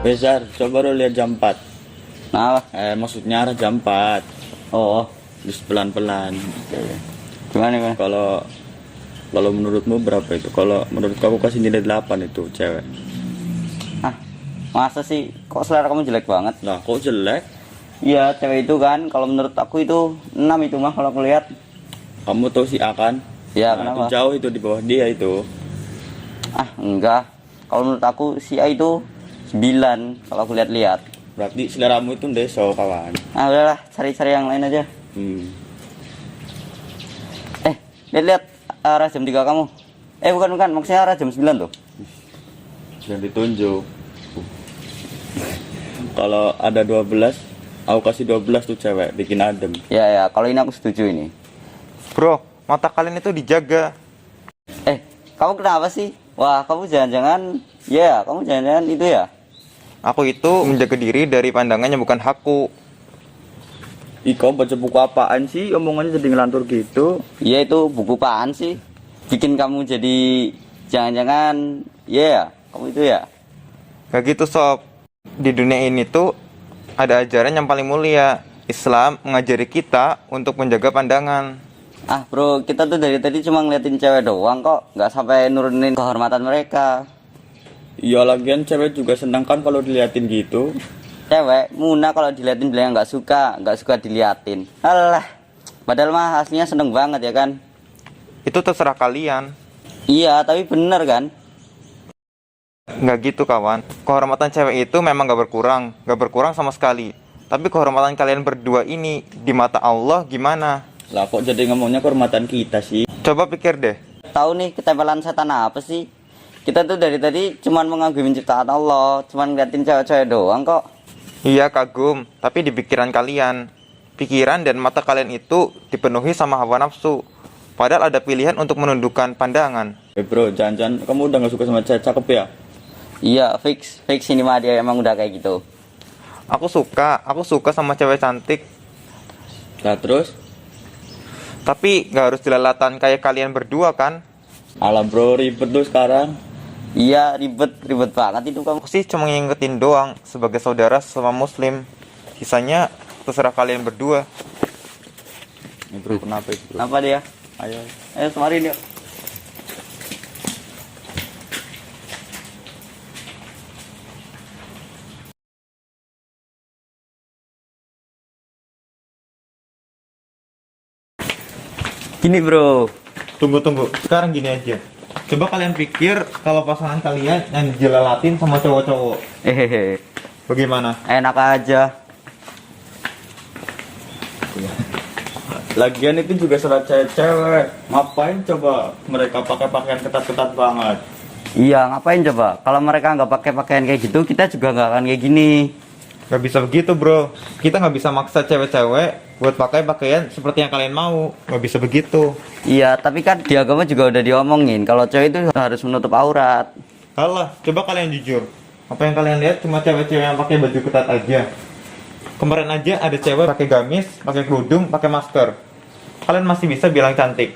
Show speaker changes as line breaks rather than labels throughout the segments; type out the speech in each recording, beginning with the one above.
Besar, coba lo lihat jam 4.
Nah,
Maksudnya arah jam 4.
oh,
Terus pelan-pelan.
gimana kan?
Kalau menurutmu berapa itu? Kalau menurut kamu kasih nilai 8 itu cewek.
Ah, masa sih? Kok selera kamu jelek banget?
Nah, kok jelek?
Iya, cewek itu kan, kalau menurut aku itu 6 itu mah kalau aku lihat.
Kamu tahu si A kan?
Ya,
Nah,
kenapa?
itu jauh itu di bawah dia itu.
Ah, enggak. Kalau menurut aku si A itu 9 kalau aku lihat-lihat.
Berarti seleramu itu ndeso, kawan.
Ah, udahlah, cari-cari yang lain aja. Lihat-lihat arah jam 3 kamu. Bukan, maksudnya arah jam 9 tuh.
Yang ditunjuk. Kalau ada 12, aku kasih 12 tuh cewek, bikin adem.
Ya, kalau ini aku setuju ini.
Bro, mata kalian itu dijaga.
Kamu kenapa sih? Wah, kamu jangan-jangan itu ya?
Aku itu menjaga diri dari pandangan yang bukan hakku.
Ih, kau baca buku apaan sih? Omongannya jadi ngelantur gitu.
Iya, itu buku apaan sih? Bikin kamu jadi jangan-jangan kamu itu ya?
Gak gitu sob. Di dunia ini tuh ada ajaran yang paling mulia. Islam mengajari kita untuk menjaga pandangan.
Ah bro, kita tuh dari tadi cuma ngeliatin cewek doang kok, nggak sampai nurunin kehormatan mereka.
Iya, lagian cewek juga senang kan kalau diliatin gitu.
Cewek Muna kalau diliatin bilang nggak suka diliatin. Alah, padahal mah aslinya seneng banget ya kan?
Itu terserah kalian.
Iya, tapi bener kan?
Nggak gitu kawan. Kehormatan cewek itu memang gak berkurang sama sekali. Tapi kehormatan kalian berdua ini di mata Allah gimana?
Lah kok jadi ngomongnya kehormatan kita sih?
Coba pikir deh.
Tahu nih ketempelan setan apa sih? Kita tuh dari tadi cuman mengagumi ciptaan Allah, cuman ngeliatin cewek-cewek doang kok.
Iya kagum, tapi di pikiran kalian. Pikiran dan mata kalian itu dipenuhi sama hawa nafsu. Padahal ada pilihan untuk menundukkan pandangan.
Bro, jangan-jangan kamu udah gak suka sama cewek cakep ya?
Iya, fix ini mah dia emang udah kayak gitu.
Aku suka sama cewek cantik.
Nah terus?
Tapi gak harus jelalatan kayak kalian berdua kan?
Alah bro, ribet tuh sekarang.
Iya, ribet banget itu kamu.
Aku sih cuma ngingetin doang sebagai saudara sesama muslim. Sisanya terserah kalian berdua.
Nih bro, kenapa itu bro?
Apa dia?
Ayo.
Kemarin yuk. Gini bro.
Tunggu. Sekarang gini aja. Coba kalian pikir kalau pasangan kalian yang dijelalatin sama cowok-cowok. Bagaimana?
Enak aja.
Lagian itu juga salah cewek-cewek. Ngapain coba mereka pakai pakaian ketat-ketat banget?
Iya, ngapain coba? Kalau mereka nggak pakai pakaian kayak gitu, kita juga nggak akan kayak gini.
Gak bisa begitu bro. Kita gak bisa maksa cewek-cewek buat pakai pakaian seperti yang kalian mau. Gak bisa begitu.
Iya, tapi kan di agama juga udah diomongin kalau cewek itu harus menutup aurat.
Alah, coba kalian jujur. Apa yang kalian lihat cuma cewek-cewek yang pakai baju ketat aja. Kemarin aja ada cewek pakai gamis, pakai kerudung, pakai masker. Kalian masih bisa bilang cantik.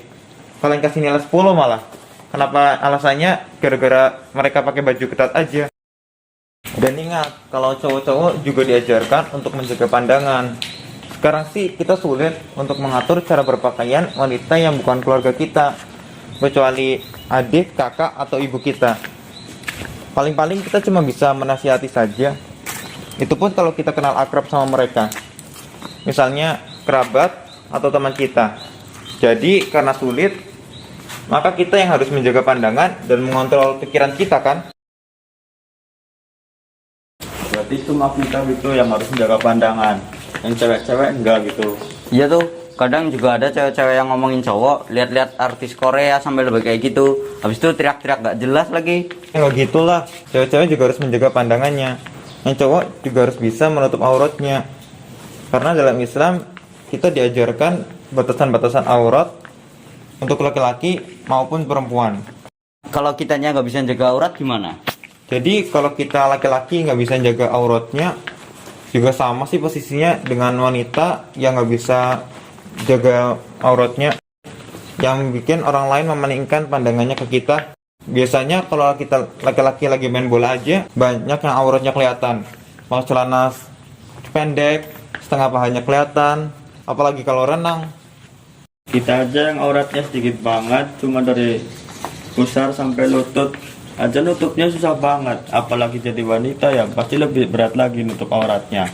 Kalian kasih nilai 10 malah. Kenapa? Alasannya gara-gara mereka pakai baju ketat aja. Dan ingat, kalau cowok-cowok juga diajarkan untuk menjaga pandangan. Sekarang sih kita sulit untuk mengatur cara berpakaian wanita yang bukan keluarga kita, kecuali adik, kakak, atau ibu kita. Paling-paling kita cuma bisa menasihati saja. Itu pun kalau kita kenal akrab sama mereka. Misalnya kerabat atau teman kita. Jadi karena sulit, maka kita yang harus menjaga pandangan dan mengontrol pikiran kita kan?
Berarti cuma kita gitu yang harus menjaga pandangan, yang cewek-cewek enggak gitu.
Iya tuh, kadang juga ada cewek-cewek yang ngomongin cowok, lihat-lihat artis Korea sambil lebih kayak gitu. Habis itu teriak-teriak gak jelas lagi.
Nggak gitulah, cewek-cewek juga harus menjaga pandangannya. Yang cowok juga harus bisa menutup auratnya. Karena dalam Islam kita diajarkan batasan-batasan aurat untuk laki-laki maupun perempuan.
Kalau kitanya nggak bisa jaga aurat gimana?
Jadi kalau kita laki-laki nggak bisa jaga auratnya, juga sama sih posisinya dengan wanita yang nggak bisa jaga auratnya, yang bikin orang lain memalingkan pandangannya ke kita. Biasanya kalau kita laki-laki lagi main bola aja, banyak yang auratnya kelihatan. Mau celana pendek, setengah pahanya kelihatan, apalagi kalau renang.
Kita aja yang auratnya sedikit banget, cuma dari pusar sampai lutut aja nutupnya susah banget. Apalagi jadi wanita ya pasti lebih berat lagi nutup auratnya.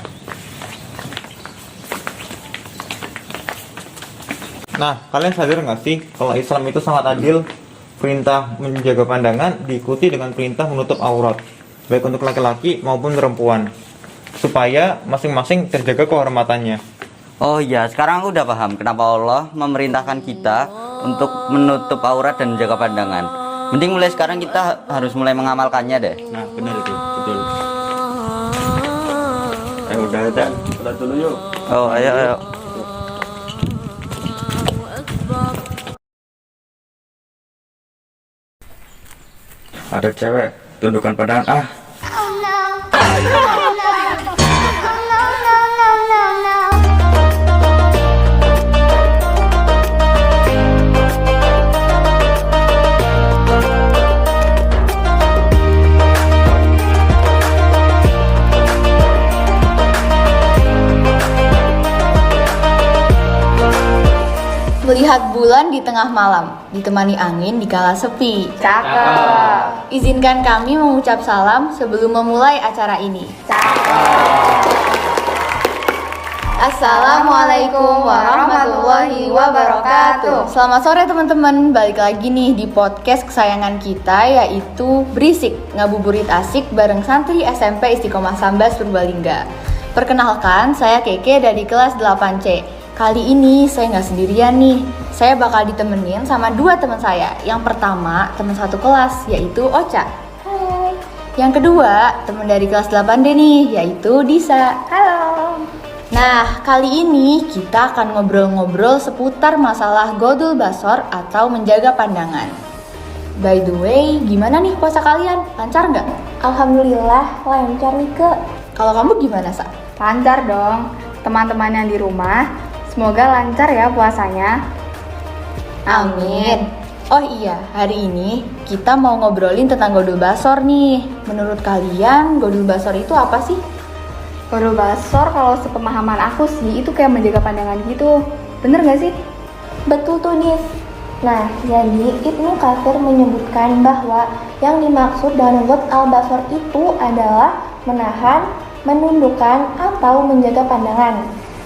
Nah, kalian sadar nggak sih kalau Islam itu sangat adil? Perintah menjaga pandangan diikuti dengan perintah menutup aurat, baik untuk laki-laki maupun perempuan, supaya masing-masing terjaga kehormatannya.
Oh iya, sekarang aku udah paham kenapa Allah memerintahkan kita untuk menutup aurat dan menjaga pandangan. Mending mulai sekarang kita harus mulai mengamalkannya deh.
Nah benar itu, betul. Udah ada, sholat dulu yuk.
Oh ayo.
Ada cewek, tundukkan pandangan.
Oh no. Oh no, no. Oh no, no, no, no, no.
Melihat bulan di tengah malam, ditemani angin di kala sepi.
Cakep.
Izinkan kami mengucap salam sebelum memulai acara ini. Assalamualaikum warahmatullahi wabarakatuh. Selamat sore teman-teman, balik lagi nih di podcast kesayangan kita, yaitu Berisik, Ngabuburit Asik bareng santri SMP Istiqomah Sambas Purbalingga. Perkenalkan, saya Keke dari kelas 8C. Kali ini saya nggak sendirian nih, saya bakal ditemenin sama dua teman saya. Yang pertama, teman satu kelas, yaitu Ocha. Hai. Yang kedua, teman dari kelas 8D nih, yaitu Disa. Halo. Nah, kali ini kita akan ngobrol-ngobrol seputar masalah godul basor atau menjaga pandangan. By the way, gimana nih puasa kalian? Lancar nggak?
Alhamdulillah lancar nih Kak.
Kalau kamu gimana, Sa?
Lancar dong. Teman-teman yang di rumah, semoga lancar ya puasanya.
Amin. Oh iya, hari ini kita mau ngobrolin tentang godul basor nih. Menurut kalian, godul basor itu apa sih?
Godul basor kalau sepemahaman aku sih itu kayak menjaga pandangan gitu. Bener gak sih?
Betul tuh Dis. Nah, jadi Ibnu Katsir menyebutkan bahwa yang dimaksud dengan god al-basor itu adalah menahan, menundukkan, atau menjaga pandangan.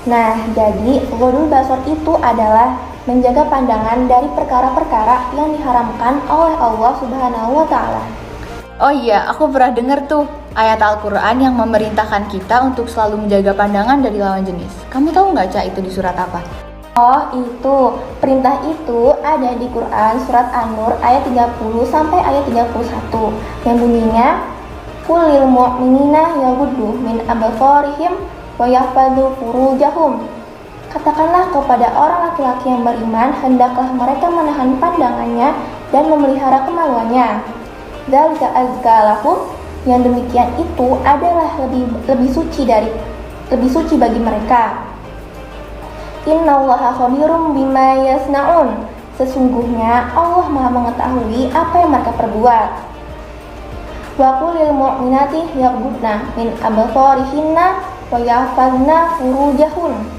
Nah, jadi godul basor itu adalah menjaga pandangan dari perkara-perkara yang diharamkan oleh Allah Subhanahu wa Ta'ala.
Oh iya, aku pernah dengar tuh ayat Al-Quran yang memerintahkan kita untuk selalu menjaga pandangan dari lawan jenis. Kamu tahu nggak, Ca, itu di surat apa?
Oh, itu. Perintah itu ada di Quran surat An-Nur ayat 30 sampai ayat 31 yang bunyinya Qulil mu'minina yaghuddu min absarihim wa yahfadzu furujahum. Katakanlah kepada orang laki-laki yang beriman, hendaklah mereka menahan pandangannya dan memelihara kemaluannya. Dzalika azka lahum, yang demikian itu adalah lebih suci bagi mereka. Innallaha khabirum bima yasnaun. Sesungguhnya Allah Maha mengetahui apa yang mereka perbuat. Wa qulil mu'minati yaghuddna min absarihinna wa yahfazna furujahun.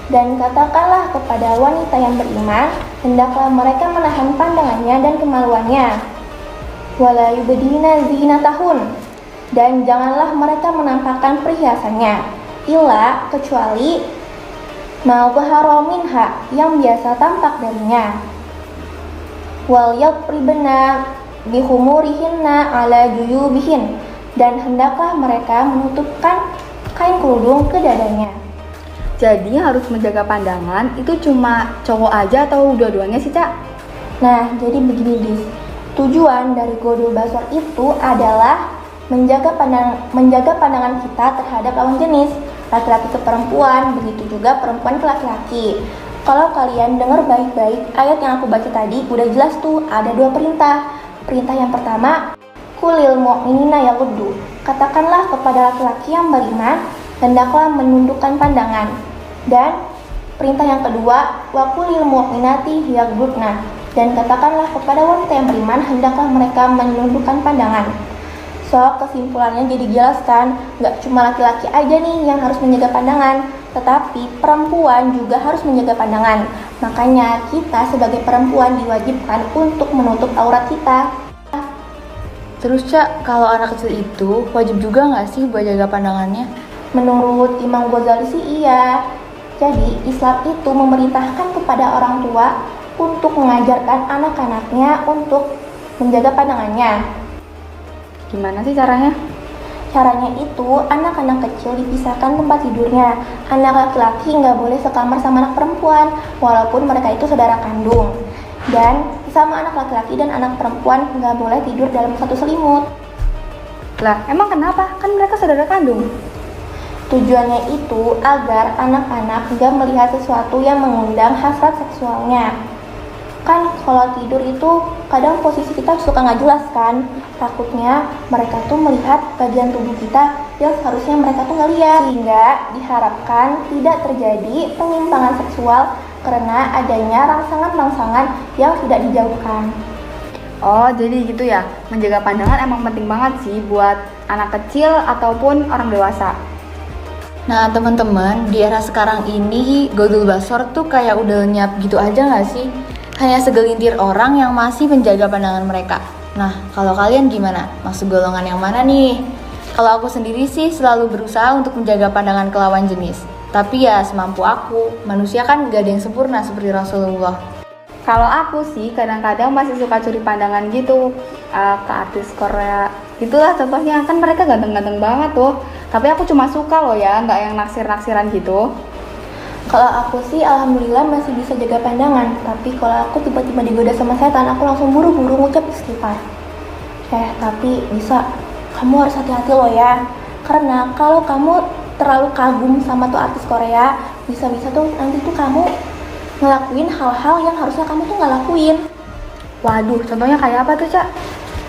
Dan katakanlah kepada wanita yang beriman, hendaklah mereka menahan pandangannya dan kemaluannya. Wala yubdina zinatahun, dan janganlah mereka menampakkan perhiasannya, illa kecuali ma zahara minha, yang biasa tampak darinya. wal yadribna bihumurihinna ala juyubihin, dan hendaklah mereka menutupkan kain kerudung ke dadanya.
Jadi harus menjaga pandangan itu cuma cowok aja atau dua-duanya sih, Cak?
Nah, jadi begini Dis. Tujuan dari Godul Basor itu adalah menjaga pandangan kita terhadap lawan jenis, laki-laki ke perempuan, begitu juga perempuan ke laki-laki. Kalau kalian dengar baik-baik, ayat yang aku baca tadi udah jelas tuh, ada 2 perintah. Perintah yang pertama, kulil mu'minina yaghuddu. Katakanlah kepada laki-laki yang beriman, hendaklah menundukkan pandangan. Dan perintah yang kedua, wa kulil mu'minati yaghuddna. Dan katakanlah kepada wanita yang beriman, hendaklah mereka menundukkan pandangan. So, kesimpulannya jadi jelas kan, gak cuma laki-laki aja nih yang harus menjaga pandangan, tetapi perempuan juga harus menjaga pandangan. Makanya kita sebagai perempuan diwajibkan untuk menutup aurat kita.
Terus Cak, kalau anak kecil itu wajib juga nggak sih buat jaga pandangannya?
Menurut Imam Ghazali sih iya. Jadi Islam itu memerintahkan kepada orang tua untuk mengajarkan anak-anaknya untuk menjaga pandangannya.
Gimana sih caranya?
Caranya itu anak-anak kecil dipisahkan tempat tidurnya. Anak laki-laki nggak boleh sekamar sama anak perempuan walaupun mereka itu saudara kandung. Dan sama anak laki-laki dan anak perempuan nggak boleh tidur dalam satu selimut.
Lah, emang kenapa? Kan mereka saudara kandung.
Tujuannya itu agar anak-anak nggak melihat sesuatu yang mengundang hasrat seksualnya. Kan kalau tidur itu kadang posisi kita suka nggak jelas kan. Takutnya mereka tuh melihat bagian tubuh kita yang seharusnya mereka tuh nggak lihat. Sehingga diharapkan tidak terjadi penyimpangan seksual karena adanya rangsangan-rangsangan yang tidak dijauhkan.
Oh, jadi gitu ya. Menjaga pandangan emang penting banget sih buat anak kecil ataupun orang dewasa.
Nah teman-teman, di era sekarang ini Godul Basor tuh kayak udah lenyap gitu aja nggak sih? Hanya segelintir orang yang masih menjaga pandangan mereka. Nah, kalau kalian gimana? Masuk golongan yang mana nih? Kalau aku sendiri sih selalu berusaha untuk menjaga pandangan ke lawan jenis. Tapi ya semampu aku, manusia kan gak ada yang sempurna seperti Rasulullah.
Kalau aku sih kadang-kadang masih suka curi pandangan gitu ke artis Korea. Itulah contohnya, kan mereka ganteng-ganteng banget tuh. Tapi aku cuma suka loh ya, nggak yang naksir-naksiran gitu.
Kalau aku sih alhamdulillah masih bisa jaga pandangan. Tapi kalau aku tiba-tiba digoda sama setan, aku langsung buru-buru ngucap istighfar. Tapi bisa, kamu harus hati-hati loh ya. Karena kalau kamu terlalu kagum sama tuh artis Korea, bisa-bisa tuh nanti tuh kamu ngelakuin hal-hal yang harusnya kamu tuh nggak lakuin.
Waduh, contohnya kayak apa tuh, Cak?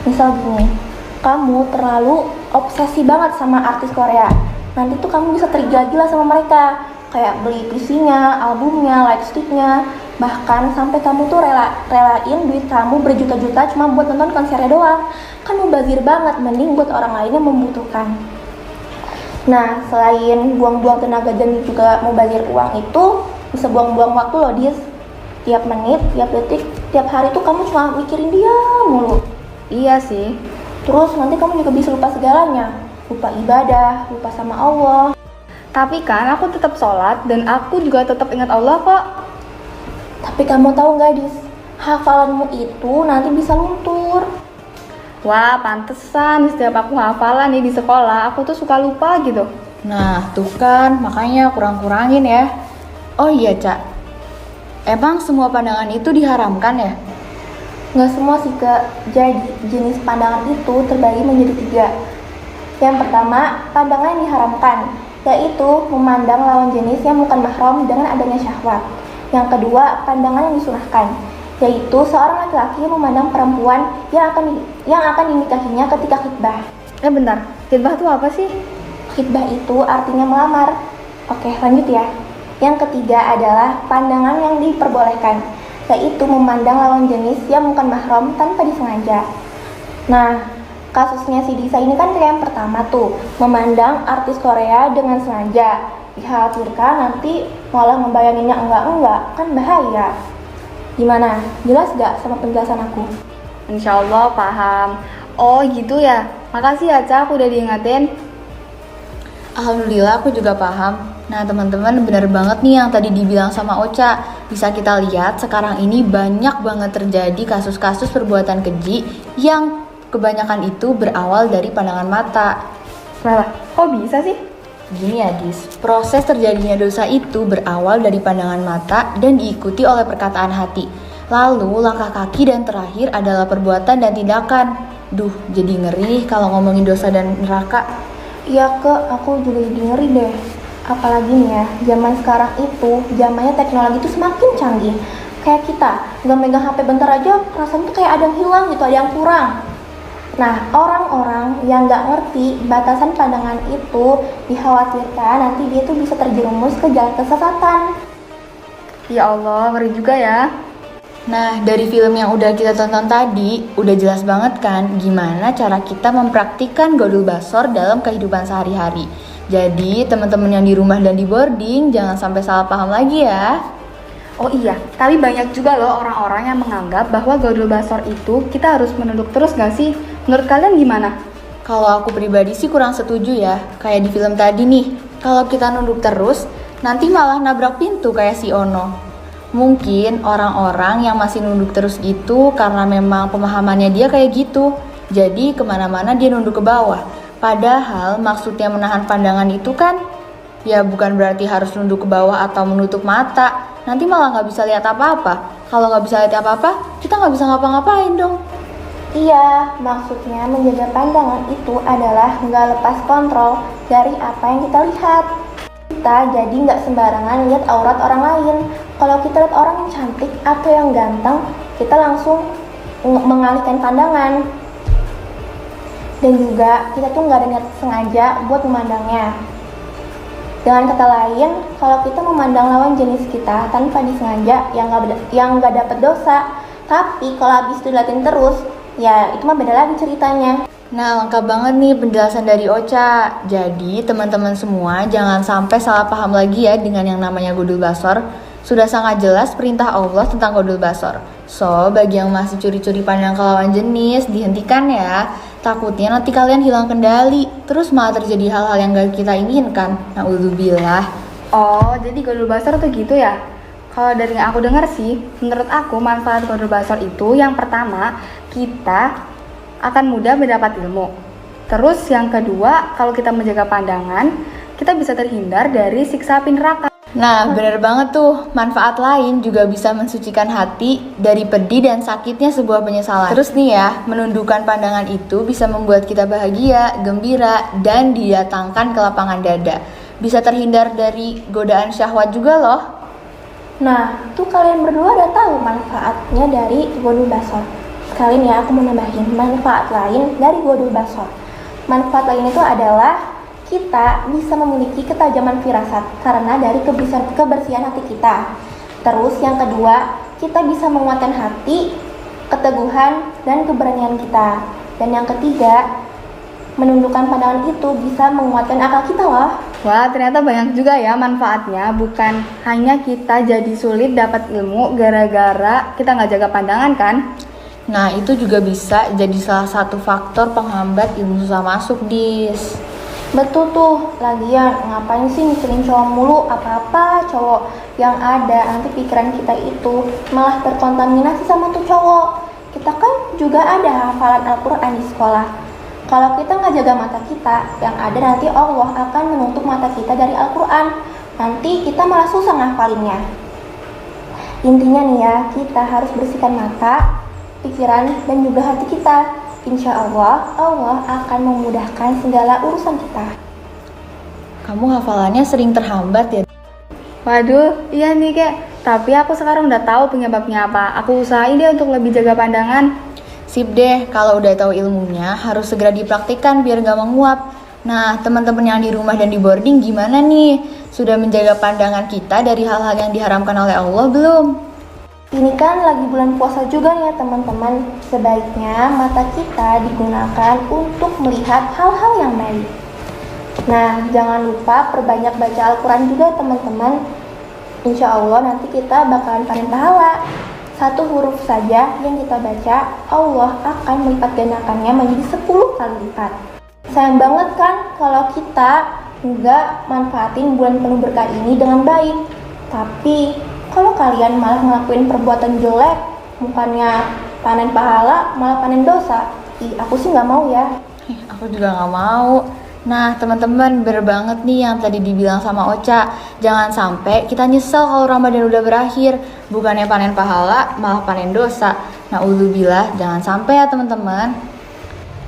Misal gini, kamu terlalu obsesi banget sama artis Korea, nanti tuh kamu bisa tergila-gila sama mereka, kayak beli PC-nya, albumnya, lightsticknya, bahkan sampai kamu tuh relain duit kamu berjuta-juta cuma buat nonton konsernya doang. Kan mubazir banget, mending buat orang lain yang membutuhkan. Nah, selain buang-buang tenaga dan juga mubazir uang itu, bisa buang-buang waktu loh, Dis. Tiap menit, tiap detik, tiap hari tuh kamu cuma mikirin dia mulu.
Iya sih.
Terus nanti kamu juga bisa lupa segalanya, lupa ibadah, lupa sama Allah.
Tapi kan aku tetap sholat dan aku juga tetap ingat Allah kok.
Tapi kamu tahu nggak, Dis? Hafalanmu itu nanti bisa luntur.
Wah, pantesan setiap aku hafalan nih di sekolah, aku tuh suka lupa gitu.
Nah tuh kan, makanya kurang-kurangin ya. Oh iya Cak, emang semua pandangan itu diharamkan ya?
Nggak semua sih, Kak. Jadi jenis pandangan itu terbagi menjadi 3. Yang pertama, pandangan yang diharamkan, yaitu memandang lawan jenis yang bukan mahram dengan adanya syahwat. Yang kedua, pandangan yang disunahkan, yaitu seorang laki-laki memandang perempuan yang akan dinikahinya ketika khitbah.
Bentar, khitbah itu apa sih?
Khitbah itu artinya melamar. Oke, lanjut ya. Yang ketiga adalah pandangan yang diperbolehkan, yaitu memandang lawan jenis yang bukan mahram tanpa disengaja. Nah, kasusnya si Disa ini kan kayak yang pertama tuh, memandang artis Korea dengan sengaja. Dikhawatirkan nanti malah ngebayanginnya enggak, kan bahaya. Gimana? Jelas gak sama penjelasan aku?
Insya Allah paham. Oh gitu ya, makasih ya Cak, aku udah diingetin.
Alhamdulillah aku juga paham. Nah teman-teman, benar banget nih yang tadi dibilang sama Ocha. Bisa kita lihat sekarang ini banyak banget terjadi kasus-kasus perbuatan keji yang kebanyakan itu berawal dari pandangan mata.
Lah, kok bisa sih?
Gini ya Dis, proses terjadinya dosa itu berawal dari pandangan mata dan diikuti oleh perkataan hati. Lalu langkah kaki dan terakhir adalah perbuatan dan tindakan. Duh, jadi ngeri kalau ngomongin dosa dan neraka.
Iya ke, aku juga jadi ngeri deh. Apalagi nih ya, zaman sekarang itu, zamannya teknologi itu semakin canggih. Kayak kita, nggak megang HP bentar aja, rasanya tuh kayak ada yang hilang gitu, ada yang kurang. Nah, orang-orang yang nggak ngerti batasan pandangan itu dikhawatirkan nanti dia tuh bisa terjerumus ke jalan kesesatan.
Ya Allah, ngeri juga ya.
Nah, dari film yang udah kita tonton tadi, udah jelas banget kan gimana cara kita mempraktikkan Godul Basor dalam kehidupan sehari-hari. Jadi, teman-teman yang di rumah dan di boarding, jangan sampai salah paham lagi ya.
Oh iya, tapi banyak juga loh orang-orang yang menganggap bahwa Godul Basor itu kita harus menunduk terus gak sih? Menurut kalian gimana?
Kalau aku pribadi sih kurang setuju ya, kayak di film tadi nih. Kalau kita nunduk terus, nanti malah nabrak pintu kayak si Ono. Mungkin orang-orang yang masih nunduk terus gitu karena memang pemahamannya dia kayak gitu. Jadi kemana-mana dia nunduk ke bawah. Padahal maksudnya menahan pandangan itu kan ya bukan berarti harus nunduk ke bawah atau menutup mata. Nanti malah nggak bisa lihat apa-apa. Kalau nggak bisa lihat apa-apa, kita nggak bisa ngapa-ngapain dong.
Iya, maksudnya menjaga pandangan itu adalah nggak lepas kontrol dari apa yang kita lihat. Kita jadi nggak sembarangan lihat aurat orang lain. Kalau kita lihat orang yang cantik atau yang ganteng, kita langsung mengalihkan pandangan. Dan juga kita tuh nggak ada niat sengaja buat memandangnya. Dengan kata lain, kalau kita memandang lawan jenis kita tanpa disengaja, yang nggak dapat dosa. Tapi kalau habis diliatin terus, ya itu mah beda lagi ceritanya.
Nah, lengkap banget nih penjelasan dari Ocha. Jadi, teman-teman semua jangan sampai salah paham lagi ya dengan yang namanya Godul Basor. Sudah sangat jelas perintah Allah tentang Godul Basor. So, bagi yang masih curi-curi pandang ke lawan jenis, dihentikan ya. Takutnya nanti kalian hilang kendali, terus malah terjadi hal-hal yang gak kita inginkan. Na'udzubillah.
Oh, jadi Godul Basor tuh gitu ya? Kalau dari yang aku dengar sih, menurut aku manfaat Godul Basor itu yang pertama, kita akan mudah mendapat ilmu. Terus yang kedua, kalau kita menjaga pandangan, kita bisa terhindar dari siksa api neraka.
Nah, benar banget tuh. Manfaat lain juga bisa mensucikan hati dari pedih dan sakitnya sebuah penyesalan. Terus nih ya, menundukkan pandangan itu bisa membuat kita bahagia, gembira, dan didatangkan ke lapangan dada. Bisa terhindar dari godaan syahwat juga loh.
Nah, tuh kalian berdua udah tahu manfaatnya dari Godul Basor. Sekalian ya, aku mau nambahin manfaat lain dari Godul Basor. Manfaat lain itu adalah kita bisa memiliki ketajaman firasat karena dari kebersihan hati kita. Terus yang kedua, kita bisa menguatkan hati, keteguhan, dan keberanian kita. Dan yang ketiga, menundukkan pandangan itu bisa menguatkan akal kita loh.
Wah, ternyata banyak juga ya manfaatnya. Bukan hanya kita jadi sulit dapat ilmu gara-gara kita nggak jaga pandangan kan?
Nah, itu juga bisa jadi salah satu faktor penghambat ilmu susah masuk, Dis.
Betul tuh, lagian ngapain sih mikirin cowok mulu, apa-apa cowok yang ada, nanti pikiran kita itu malah terkontaminasi sama tuh cowok. Kita kan juga ada hafalan Al-Quran di sekolah. Kalau kita nggak jaga mata kita, yang ada nanti Allah akan menutup mata kita dari Al-Quran. Nanti kita malah susah ngafalinnya. Intinya nih ya, kita harus bersihkan mata, pikiran, dan juga hati kita. Insya Allah, Allah akan memudahkan segala urusan kita.
Kamu hafalannya sering terhambat ya?
Waduh, iya nih Kek. Tapi aku sekarang udah tahu penyebabnya apa. Aku usahain deh untuk lebih jaga pandangan.
Sip deh, kalau udah tahu ilmunya harus segera dipraktikkan biar gak menguap. Nah, teman-teman yang di rumah dan di boarding gimana nih? Sudah menjaga pandangan kita dari hal-hal yang diharamkan oleh Allah belum?
Ini kan lagi bulan puasa juga nih ya teman-teman. Sebaiknya mata kita digunakan untuk melihat hal-hal yang baik. Nah, jangan lupa perbanyak baca Al-Quran juga teman-teman. Insya Allah nanti kita bakalan panen pahala. Satu huruf saja yang kita baca, Allah akan melipat gandakannya menjadi 10 kali lipat. Sayang banget kan kalau kita Semoga manfaatin bulan penuh berkah ini dengan baik. Tapi kalau kalian malah ngelakuin perbuatan jelek, bukannya panen pahala malah panen dosa. Aku sih nggak mau ya.
Aku juga nggak mau. Nah teman-teman, bener banget nih yang tadi dibilang sama Ocha. Jangan sampai kita nyesel kalau Ramadan udah berakhir. Bukannya panen pahala, malah panen dosa. Na'udzubillah, jangan sampai ya teman-teman.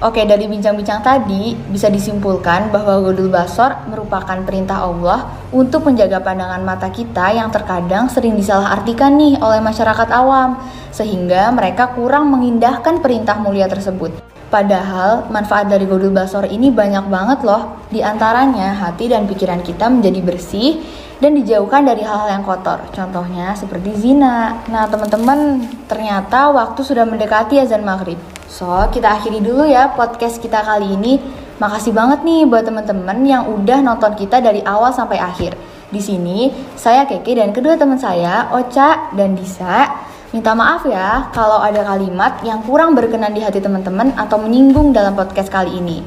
Oke, dari bincang-bincang tadi bisa disimpulkan bahwa Ghodul Basor merupakan perintah Allah untuk menjaga pandangan mata kita yang terkadang sering disalahartikan nih oleh masyarakat awam, sehingga mereka kurang mengindahkan perintah mulia tersebut. Padahal manfaat dari Ghodul Basor ini banyak banget loh. Di antaranya hati dan pikiran kita menjadi bersih dan dijauhkan dari hal-hal yang kotor. Contohnya seperti zina. Nah teman-teman, ternyata waktu sudah mendekati azan maghrib. So, kita akhiri dulu ya podcast kita kali ini. Makasih banget nih buat teman-teman yang udah nonton kita dari awal sampai akhir. Di sini, saya Keke dan kedua teman saya, Ocha dan Disa, minta maaf ya kalau ada kalimat yang kurang berkenan di hati teman-teman atau menyinggung dalam podcast kali ini.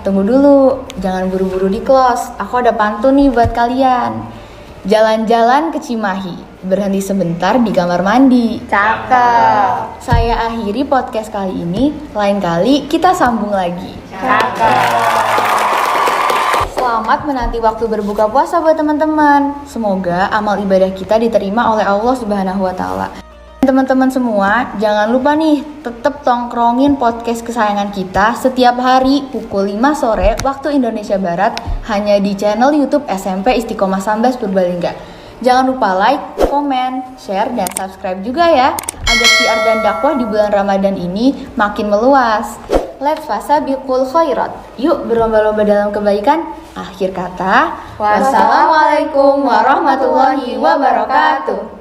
Tunggu dulu, jangan buru-buru di close. Aku ada pantun nih buat kalian. Jalan-jalan ke Cimahi, berhenti sebentar di kamar mandi.
Cakep.
Saya akhiri podcast kali ini, lain kali kita sambung lagi. Selamat menanti waktu berbuka puasa buat teman-teman. Semoga amal ibadah kita diterima oleh Allah Subhanahu wa Ta'ala. Teman-teman semua, jangan lupa nih tetap tongkrongin podcast kesayangan kita setiap hari pukul 5 sore waktu Indonesia Barat hanya di channel YouTube SMP Istiqomah Sambas Purbalingga. Jangan lupa like, komen, share, dan subscribe juga ya agar siar dan dakwah di bulan Ramadan ini makin meluas. Let's fasabiqul khairat. Yuk berlomba-lomba dalam kebaikan. Akhir kata, wassalamualaikum warahmatullahi wabarakatuh.